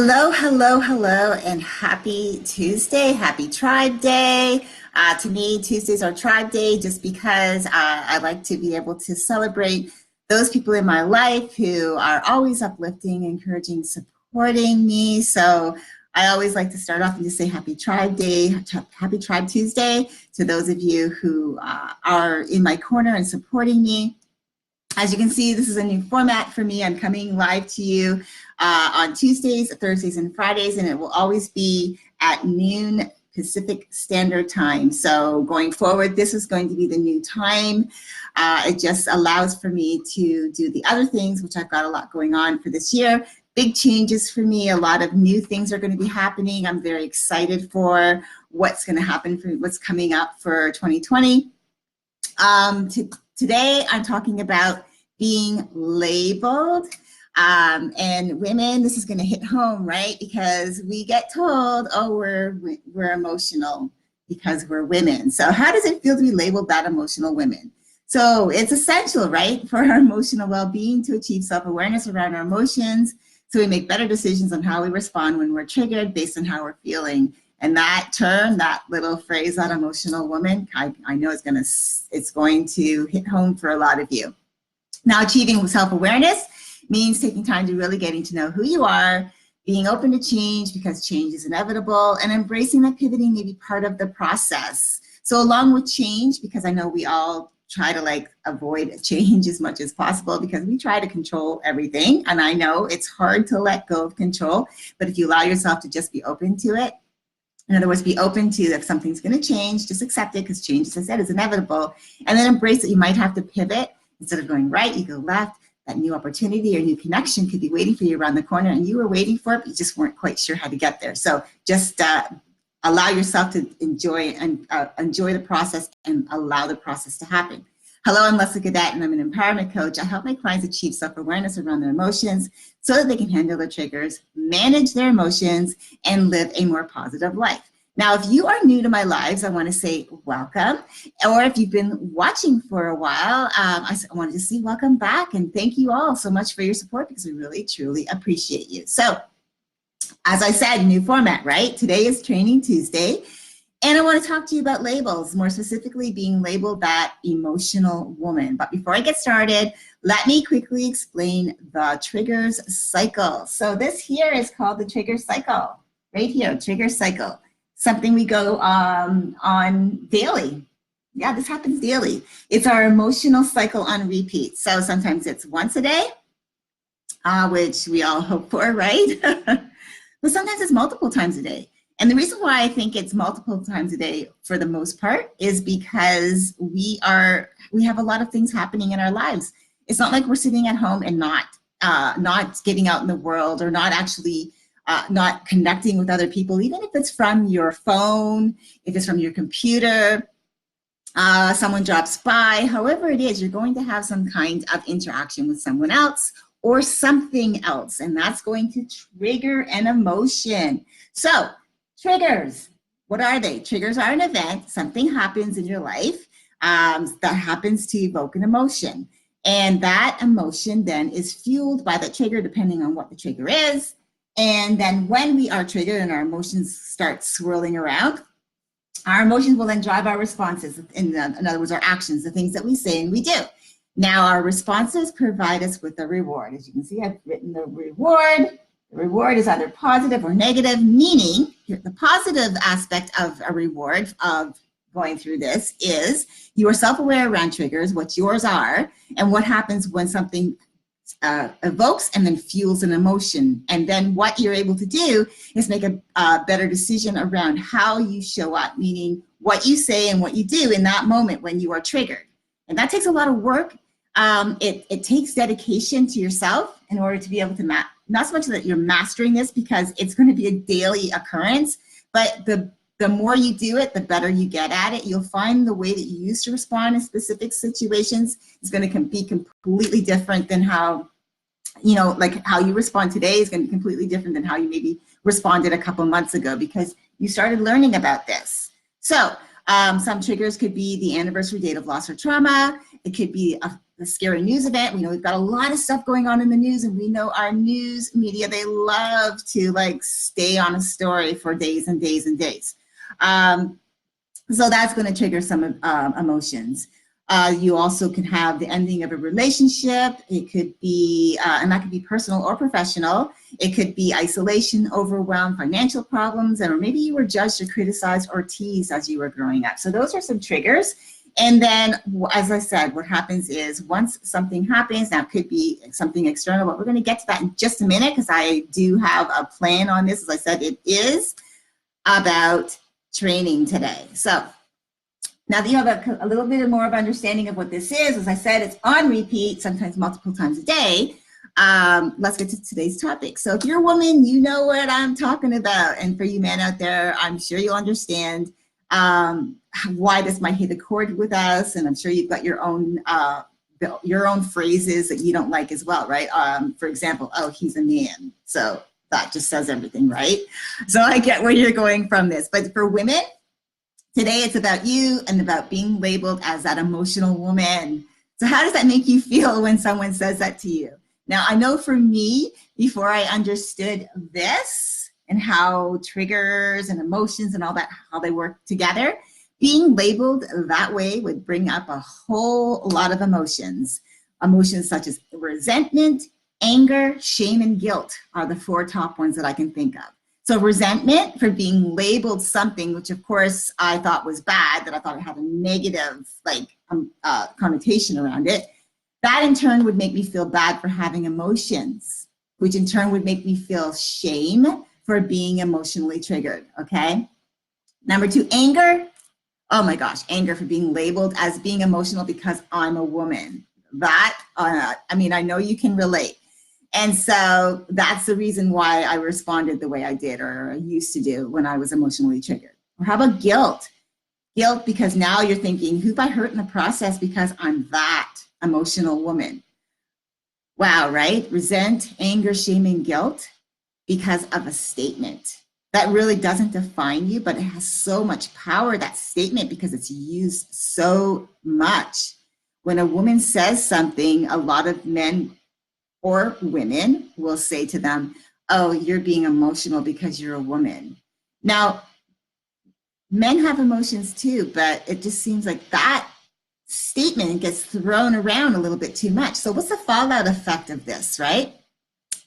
Hello, hello, hello, and happy Tuesday. Happy Tribe Day. To me, Tuesdays are Tribe Day just because I like to be able to celebrate those people in my life who are always uplifting, encouraging, supporting me. So I always like to start off and just say Happy Tribe Day, Happy Tribe Tuesday to those of you who are in my corner and supporting me. As you can see, this is a new format for me. I'm coming live to you on Tuesdays, Thursdays, and Fridays, and it will always be at noon Pacific Standard Time. So going forward, this is going to be the new time. It just allows for me to do the other things, which I've got a lot going on for this year. Big changes for me. A lot of new things are going to be happening. I'm very excited for what's going to happen, for what's coming up for 2020. Today, I'm talking about being labeled. And women, this is going to hit home, right? Because we get told, oh, we're emotional because we're women. So how does it feel to be labeled that emotional women? So it's essential, right, for our emotional well-being to achieve self-awareness around our emotions so we make better decisions on how we respond when we're triggered based on how we're feeling. And that term, that little phrase, that emotional woman, I know it's going to hit home for a lot of you. Now, achieving self-awareness means taking time to really getting to know who you are, being open to change because change is inevitable, and embracing that pivoting may be part of the process. So along with change, because I know we all try to avoid change as much as possible because we try to control everything. And I know it's hard to let go of control, but if you allow yourself to just be open to it, in other words, be open to if something's going to change, just accept it because change, as I said, is inevitable. And then embrace that you might have to pivot. Instead of going right, you go left. That new opportunity or new connection could be waiting for you around the corner and you were waiting for it, but you just weren't quite sure how to get there. So just allow yourself to enjoy the process and allow the process to happen. Hello, I'm Leslie Cadet and I'm an empowerment coach. I help my clients achieve self-awareness around their emotions so that they can handle their triggers, manage their emotions, and live a more positive life. Now, if you are new to my lives, I want to say welcome. Or if you've been watching for a while, I wanted to say welcome back and thank you all so much for your support because we really, truly appreciate you. So, as I said, new format, right? Today is Training Tuesday. And I want to talk to you about labels, more specifically being labeled that emotional woman. But before I get started, let me quickly explain the triggers cycle. So this here is called the trigger cycle, right here, trigger cycle. Something we go on daily. Yeah, this happens daily. It's our emotional cycle on repeat. So sometimes it's once a day, which we all hope for, right? But sometimes it's multiple times a day. And the reason why I think it's multiple times a day for the most part is because we have a lot of things happening in our lives. It's not like we're sitting at home and not getting out in the world or not actually not connecting with other people, even if it's from your phone, if it's from your computer, someone drops by, however it is, you're going to have some kind of interaction with someone else or something else, and that's going to trigger an emotion. So triggers, what are they? Triggers are an event, something happens in your life that happens to evoke an emotion. And that emotion then is fueled by the trigger depending on what the trigger is. And then when we are triggered and our emotions start swirling around, our emotions will then drive our responses. In other words, our actions, the things that we say and we do. Now, our responses provide us with a reward. As you can see, I've written the reward. The reward is either positive or negative, meaning the positive aspect of a reward of going through this is you are self-aware around triggers, what yours are, and what happens when something evokes and then fuels an emotion. And then what you're able to do is make a better decision around how you show up, meaning what you say and what you do in that moment when you are triggered. And that takes a lot of work. It takes dedication to yourself in order to be able to, not so much that you're mastering this because it's going to be a daily occurrence, but the more you do it, the better you get at it. You'll find the way that you used to respond in specific situations is going to be completely different than how, like how you respond today is going to be completely different than how you maybe responded a couple months ago because you started learning about this. So some triggers could be the anniversary date of loss or trauma. It could be the scary news event. We know we've got a lot of stuff going on in the news, and we know our news media, they love to like stay on a story for days and days and days. So that's going to trigger some emotions. You also can have the ending of a relationship. It could be, and that could be personal or professional. It could be isolation, overwhelm, financial problems, or maybe you were judged or criticized or teased as you were growing up. So those are some triggers. And then, as I said, what happens is once something happens, now it could be something external, but we're going to get to that in just a minute because I do have a plan on this. As I said, it is about training today. So now that you have a little bit more of understanding of what this is, as I said, it's on repeat, sometimes multiple times a day. Let's get to today's topic. So if you're a woman, you know what I'm talking about. And for you men out there, I'm sure you'll understand why this might hit a chord with us. And I'm sure you've got your own phrases that you don't like as well, right? For example, oh, he's a man. So that just says everything, right? So I get where you're going from this. But for women, today it's about you and about being labeled as that emotional woman. So how does that make you feel when someone says that to you? Now, I know for me, before I understood this and how triggers and emotions and all that, how they work together, being labeled that way would bring up a whole lot of emotions. Emotions such as resentment, anger, shame, and guilt are the 4 top ones that I can think of. So resentment for being labeled something, which of course I thought was bad, that I thought it had a negative connotation around it. That in turn would make me feel bad for having emotions, which in turn would make me feel shame for being emotionally triggered, okay? Number 2, anger. Oh my gosh, anger for being labeled as being emotional because I'm a woman. That, I mean, I know you can relate. And so that's the reason why I responded the way I did or used to do when I was emotionally triggered. Or how about guilt? Guilt because now you're thinking, who have I hurt in the process because I'm that emotional woman? Wow, right? Resent, anger, shame, and guilt because of a statement. That really doesn't define you, but it has so much power, that statement, because it's used so much. When a woman says something, a lot of men or women will say to them, oh, you're being emotional because you're a woman. Now, men have emotions too, but it just seems like that statement gets thrown around a little bit too much. So what's the fallout effect of this, right?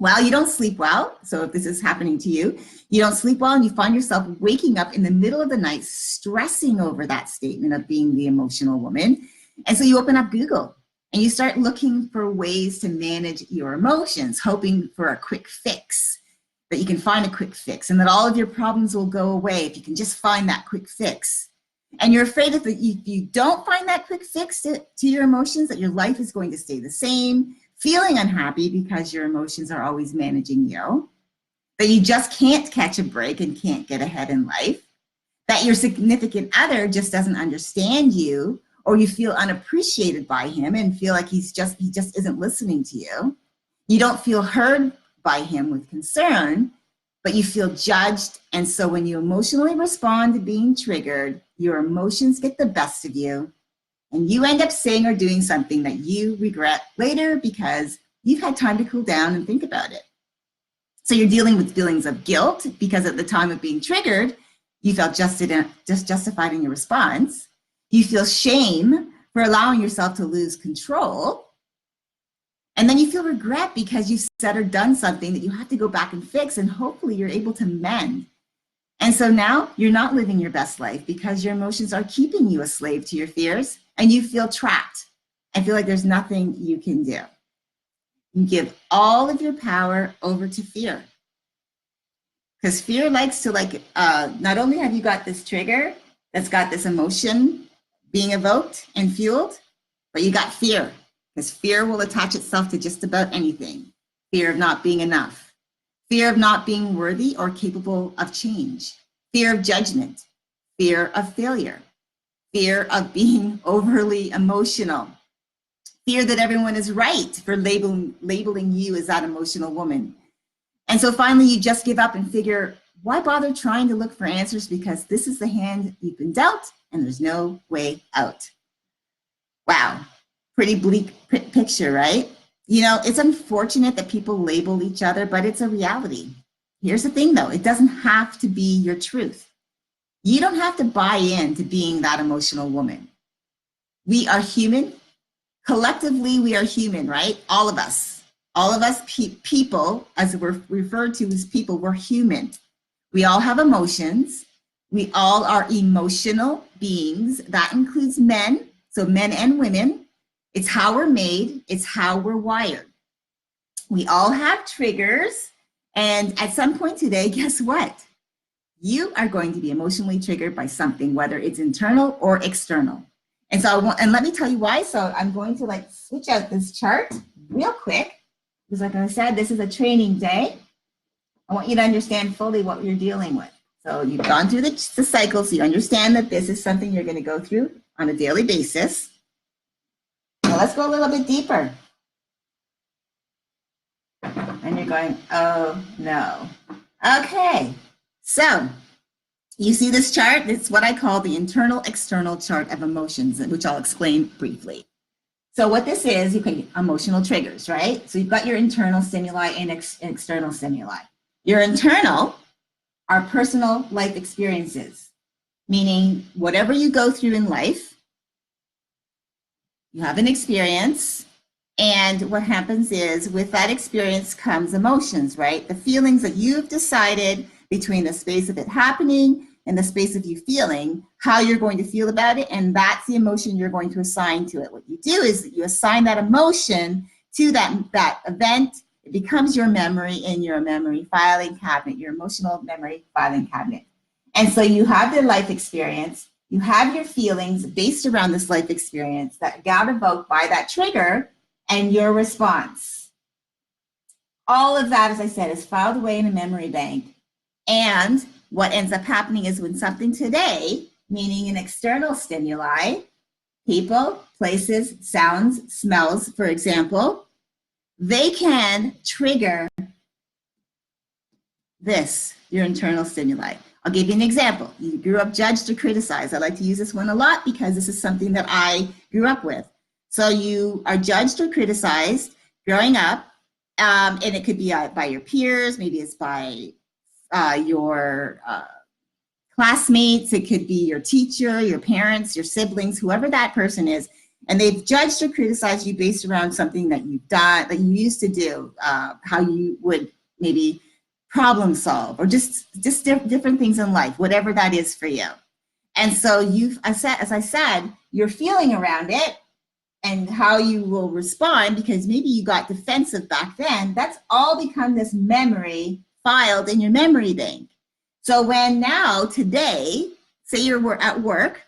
Well, you don't sleep well. So if this is happening to you, you don't sleep well and you find yourself waking up in the middle of the night stressing over that statement of being the emotional woman. And so you open up Google and you start looking for ways to manage your emotions, hoping for a quick fix, that you can find a quick fix and that all of your problems will go away if you can just find that quick fix. And you're afraid that if you don't find that quick fix to your emotions, that your life is going to stay the same, feeling unhappy because your emotions are always managing you, that you just can't catch a break and can't get ahead in life, that your significant other just doesn't understand you, or you feel unappreciated by him and feel like he just isn't listening to you. You don't feel heard by him with concern, but you feel judged. And so when you emotionally respond to being triggered, your emotions get the best of you and you end up saying or doing something that you regret later because you've had time to cool down and think about it. So you're dealing with feelings of guilt because at the time of being triggered, you felt just justified in your response. You feel shame for allowing yourself to lose control. And then you feel regret because you said or done something that you have to go back and fix, and hopefully you're able to mend. And so now you're not living your best life because your emotions are keeping you a slave to your fears, and you feel trapped and feel like there's nothing you can do. You give all of your power over to fear. Because fear likes to not only have you got this trigger that's got this emotion being evoked and fueled, but you got fear, because fear will attach itself to just about anything. Fear of not being enough, fear of not being worthy or capable of change, fear of judgment, fear of failure, fear of being overly emotional, fear that everyone is right for labeling you as that emotional woman. And so finally you just give up and figure, why bother trying to look for answers, because this is the hand you've been dealt and there's no way out. Wow. Pretty bleak picture, right? You know, it's unfortunate that people label each other, but it's a reality. Here's the thing though, it doesn't have to be your truth. You don't have to buy into being that emotional woman. We are human. Collectively, we are human, right? All of us. All of us people, as we're referred to as people, we're human. We all have emotions. We all are emotional beings. That includes men, so men and women. It's how we're made. It's how we're wired. We all have triggers. And at some point today, guess what? You are going to be emotionally triggered by something, whether it's internal or external. And so and let me tell you why. So I'm going to like switch out this chart real quick, because like I said, this is a training day. I want you to understand fully what you're dealing with. So you've gone through the cycle, so you understand that this is something you're going to go through on a daily basis. Now let's go a little bit deeper. And you're going, oh no. Okay, so you see this chart? It's what I call the internal-external chart of emotions, which I'll explain briefly. So what this is, you can emotional triggers, right? So you've got your internal stimuli and external stimuli. Your internal are personal life experiences, meaning whatever you go through in life, you have an experience, and what happens is with that experience comes emotions, right? The feelings that you've decided between the space of it happening and the space of you feeling, how you're going to feel about it, and that's the emotion you're going to assign to it. What you do is that you assign that emotion to that event. It becomes your memory in your memory filing cabinet, your emotional memory filing cabinet. And so you have the life experience, you have your feelings based around this life experience that got evoked by that trigger and your response. All of that, as I said, is filed away in a memory bank. And what ends up happening is when something today, meaning an external stimuli, people, places, sounds, smells, for example, they can trigger this, your internal stimuli. I'll give you an example. You grew up judged or criticized. I like to use this one a lot because this is something that I grew up with. So you are judged or criticized growing up, and it could be by your peers, maybe it's by your classmates, it could be your teacher, your parents, your siblings, whoever that person is, and they've judged or criticized you based around something that you've done, that you used to do, how you would maybe problem solve, or just different things in life, whatever that is for you. And so as I said, you're feeling around it and how you will respond, because maybe you got defensive back then, that's all become this memory filed in your memory bank. So when now, today, say you're at work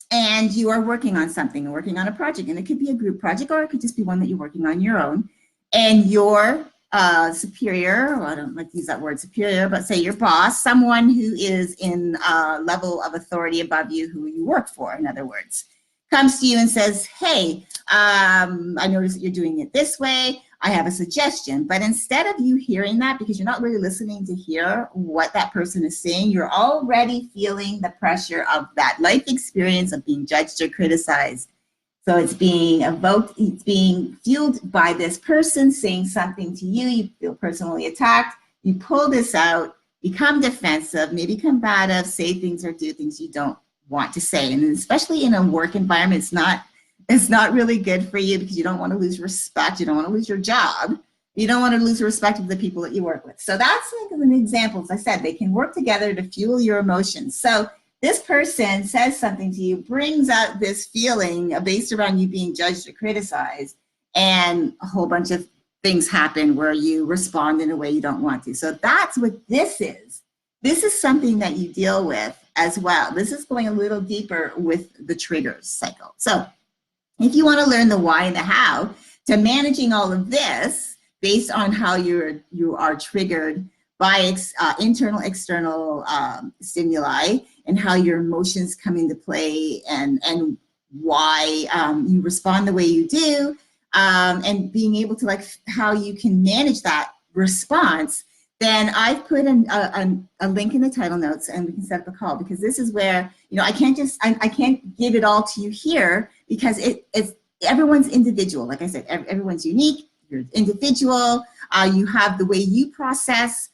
and you are working on something, working on a project, and it could be a group project or it could just be one that you're working on your own, and your superior, well, I don't like to use that word superior, but say your boss, someone who is in a level of authority above you who you work for, in other words, comes to you and says, hey, I noticed that you're doing it this way. I have a suggestion. But instead of you hearing that, because you're not really listening to hear what that person is saying, you're already feeling the pressure of that life experience of being judged or criticized. So it's being evoked, it's being fueled by this person saying something to you, you feel personally attacked, you pull this out, become defensive, maybe combative, say things or do things you don't want to say. And especially in a work environment, it's not really good for you, because you don't want to lose respect, you don't want to lose your job, you don't want to lose the respect of the people that you work with. So that's like an example. As I said, they can work together to fuel your emotions. So this person says something to you, brings out this feeling based around you being judged or criticized, and a whole bunch of things happen where you respond in a way you don't want to. So that's what this is. This is something that you deal with as well. This is going a little deeper with the triggers cycle. So if you want to learn the why and the how to managing all of this based on how you are triggered by internal, external stimuli, and how your emotions come into play, and why you respond the way you do, and being able to how you can manage that response, then I've put a link in the title notes, and we can set up a call, because this is where, I can't give it all to you here, because everyone's individual. Like I said, everyone's unique. You're individual. You have the way you process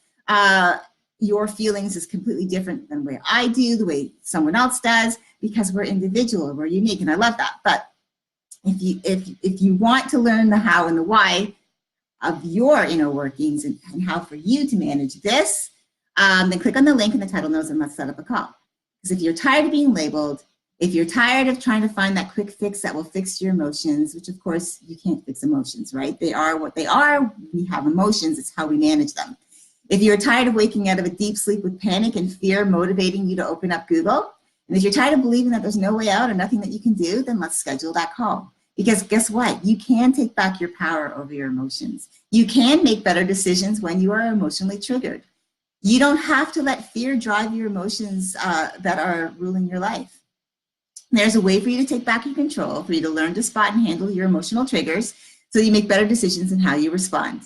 your feelings is completely different than the way I do, the way someone else does, because we're individual, we're unique, and I love that. But if you want to learn the how and the why of your inner workings and how for you to manage this, then click on the link in the title notes and let's set up a call. Because if you're tired of being labeled, if you're tired of trying to find that quick fix that will fix your emotions, which of course you can't fix emotions, right? They are what they are. We have emotions. It's how we manage them. If you're tired of waking out of a deep sleep with panic and fear motivating you to open up Google, and if you're tired of believing that there's no way out or nothing that you can do, then let's schedule that call. Because guess what? You can take back your power over your emotions. You can make better decisions when you are emotionally triggered. You don't have to let fear drive your emotions that are ruling your life. There's a way for you to take back your control, for you to learn to spot and handle your emotional triggers so you make better decisions in how you respond.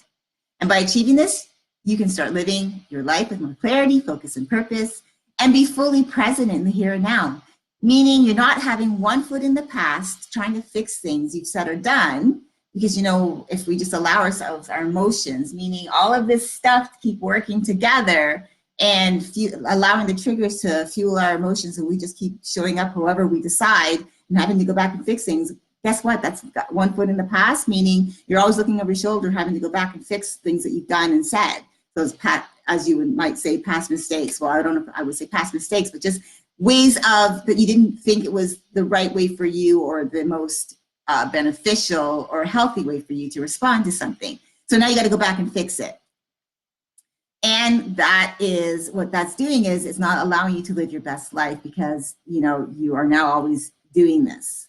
And by achieving this, you can start living your life with more clarity, focus, and purpose, and be fully present in the here and now. Meaning you're not having one foot in the past, trying to fix things you've said or done, because, you know, if we just allow ourselves our emotions, meaning all of this stuff to keep working together and allowing the triggers to fuel our emotions, and we just keep showing up however we decide and having to go back and fix things, guess what? That's got one foot in the past, meaning you're always looking over your shoulder, having to go back and fix things that you've done and said. Those, as you might say, past mistakes. Well, I don't know if I would say past mistakes, but just ways of that you didn't think it was the right way for you or the most beneficial or healthy way for you to respond to something. So now you got to go back and fix it. And that is what that's doing is it's not allowing you to live your best life because, you know, you are now always doing this.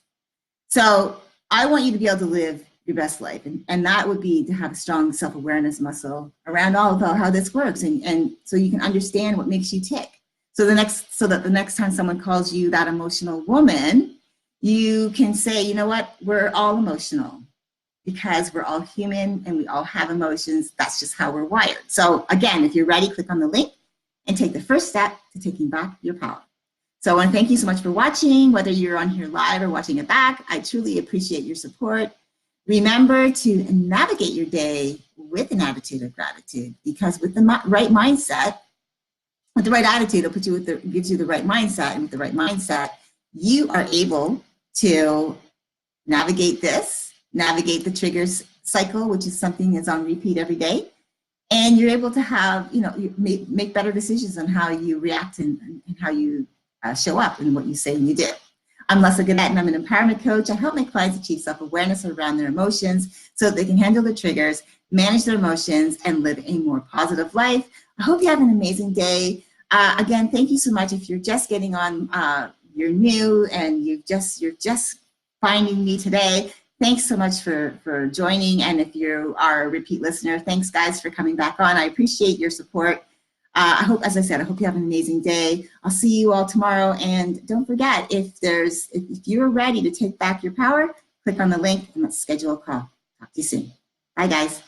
So I want you to be able to live your best life. And that would be to have a strong self-awareness muscle around all of how this works. And so you can understand what makes you tick. So that the next time someone calls you that emotional woman, you can say, you know what, we're all emotional because we're all human and we all have emotions. That's just how we're wired. So again, if you're ready, click on the link and take the first step to taking back your power. So I want to thank you so much for watching, whether you're on here live or watching it back. I truly appreciate your support. Remember to navigate your day with an attitude of gratitude, because with the right mindset, with the right attitude, it'll put you gives you the right mindset, and with the right mindset, you are able to navigate the triggers cycle, which is something that's on repeat every day, and you're able to have, you know, you make better decisions on how you react and how you show up and what you say and you do. I'm Leslie Gannett, and I'm an empowerment coach. I help my clients achieve self-awareness around their emotions so that they can handle the triggers, manage their emotions, and live a more positive life. I hope you have an amazing day. Again, thank you so much. If you're just getting on, you're new and you're just finding me today, thanks so much for joining. And if you are a repeat listener, thanks guys for coming back on. I appreciate your support. I hope, as I said, I hope you have an amazing day. I'll see you all tomorrow. And don't forget, if you're ready to take back your power, click on the link and let's schedule a call. Talk to you soon. Bye, guys.